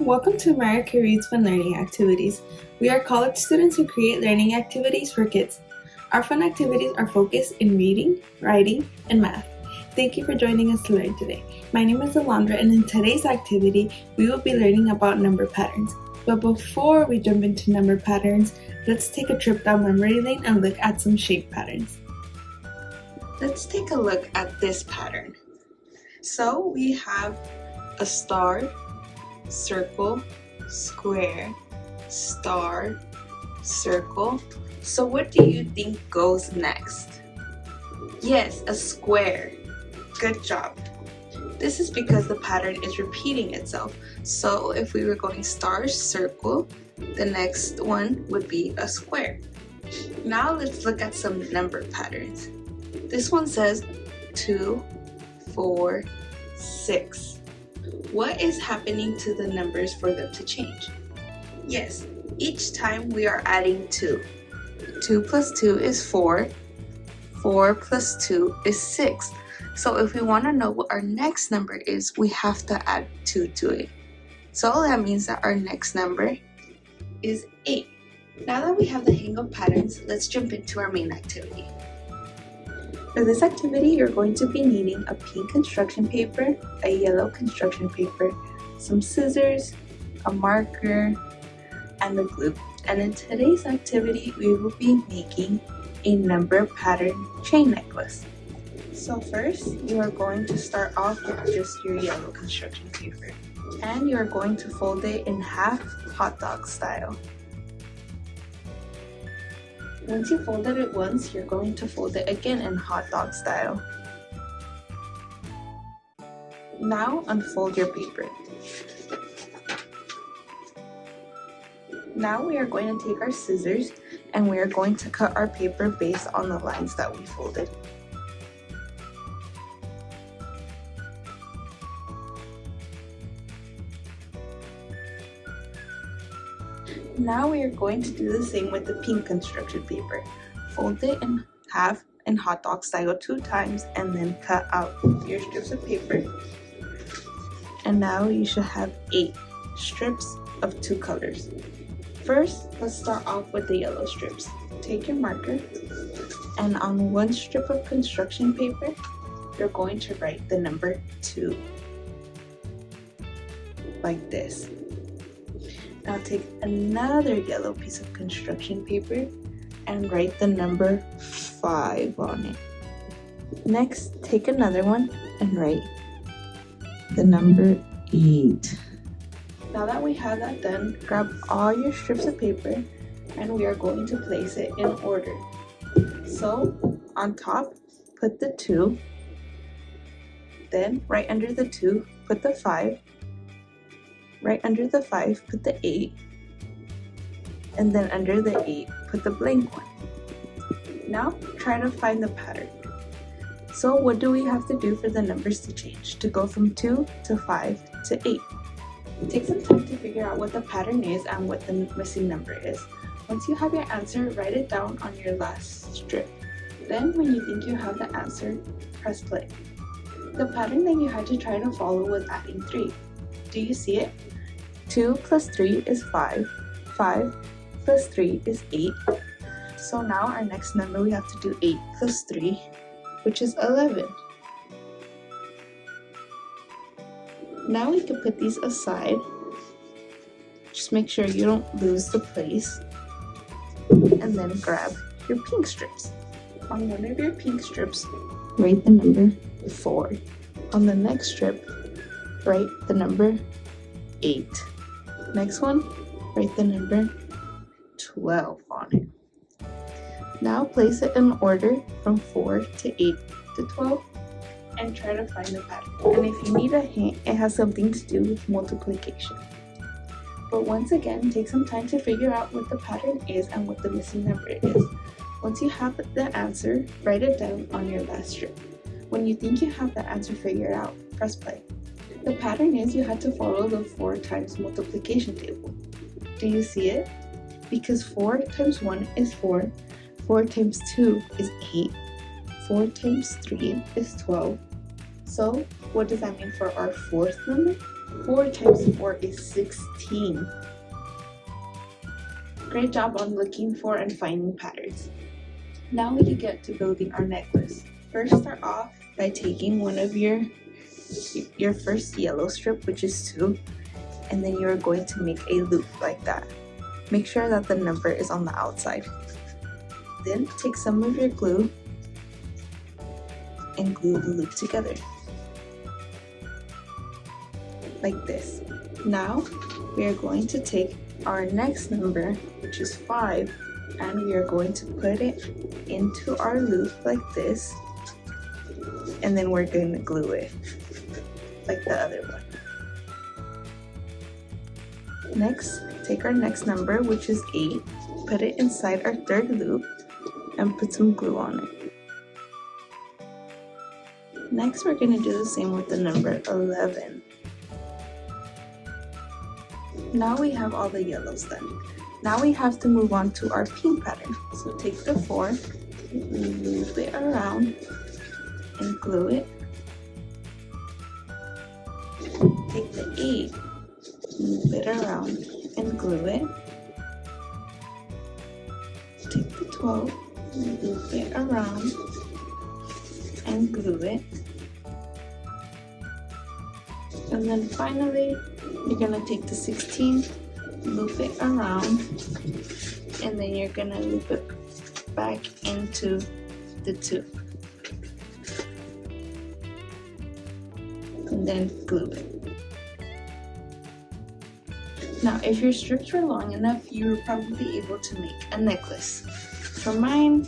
Welcome to America Reads Fun Learning Activities. We are college students who create learning activities for kids. Our fun activities are focused in reading, writing, and math. Thank you for joining us to learn today. My name is Alondra, and in today's activity, we will be learning about number patterns. But before we jump into number patterns, let's take a trip down memory lane and look at some shape patterns. Let's take a look at this pattern. So we have a star, circle, square, star, circle. So what do you think goes next? Yes, a square. Good job. This is because the pattern is repeating itself. So if we were going star, circle, the next one would be a square. Now let's look at some number patterns. This one says 2, 4, 6. What is happening to the numbers for them to change? Yes, each time we are adding 2. 2 plus 2 is 4. 4 plus 2 is 6. So if we want to know what our next number is, we have to add 2 to it. So that means that our next number is 8. Now that we have the hang of patterns, let's jump into our main activity. For this activity, you're going to be needing a pink construction paper, a yellow construction paper, some scissors, a marker, and a glue. And in today's activity, we will be making a number pattern chain necklace. So first, you are going to start off with just your yellow construction paper. And you are going to fold it in half hot dog style. Once you folded it once, you're going to fold it again in hot dog style. Now unfold your paper. Now we are going to take our scissors and we are going to cut our paper based on the lines that we folded. Now we are going to do the same with the pink construction paper. Fold it in half in hot dog style 2 times and then cut out your strips of paper. And now you should have 8 strips of 2 colors. First, let's start off with the yellow strips. Take your marker and on one strip of construction paper, you're going to write the number 2. Like this. Now take another yellow piece of construction paper and write the number 5 on it. Next, take another one and write the number 8. Now that we have that done, grab all your strips of paper and we are going to place it in order. So on top, put the 2. Then right under the 2, put the 5. Right under the 5, put the 8, and then under the 8, put the blank one. Now, try to find the pattern. So what do we have to do for the numbers to change, to go from 2 to 5 to 8? Take some time to figure out what the pattern is and what the missing number is. Once you have your answer, write it down on your last strip. Then, when you think you have the answer, press play. The pattern that you had to try to follow was adding 3. Do you see it? 2 plus 3 is 5. 5 plus 3 is 8. So now our next number we have to do 8 plus 3, which is 11. Now we can put these aside. Just make sure you don't lose the place. And then grab your pink strips. On one of your pink strips, write the number 4. On the next strip, write the number 8. Next one, write the number 12 on it. Now place it in order from 4 to 8 to 12 and try to find the pattern. And if you need a hint, it has something to do with multiplication. But once again, take some time to figure out what the pattern is and what the missing number is. Once you have the answer, write it down on your last strip. When you think you have the answer figured out, press play. The pattern is you had to follow the 4 times multiplication table. Do you see it? Because 4 times 1 is 4, 4 times 2 is 8, 4 times 3 is 12. So what does that mean for our fourth number? 4 times 4 is 16. Great job on looking for and finding patterns. Now we can get to building our necklace. First, start off by taking one of your first yellow strip, which is 2, and then you're going to make a loop like that. Make sure that the number is on the outside. Then take some of your glue and glue the loop together like this. Now we are going to take our next number, which is 5, and we are going to put it into our loop like this, and then we're going to glue it like the other one. Next, take our next number, which is 8, put it inside our third loop and put some glue on it. Next, we're going to do the same with the number 11. Now we have all the yellows done. Now we have to move on to our pink pattern. So take the 4, loop it around and glue it. Take the 8, loop it around and glue it. Take the 12, loop it around and glue it. And then finally, you're gonna take the 16, loop it around, and then you're gonna loop it back into the 2. And then glue it. Now, if your strips were long enough, you were probably able to make a necklace. For mine,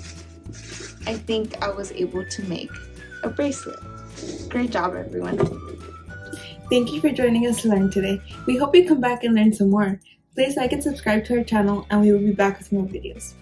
I think I was able to make a bracelet. Great job, everyone. Thank you for joining us to learn today. We hope you come back and learn some more. Please like and subscribe to our channel, and we will be back with more videos.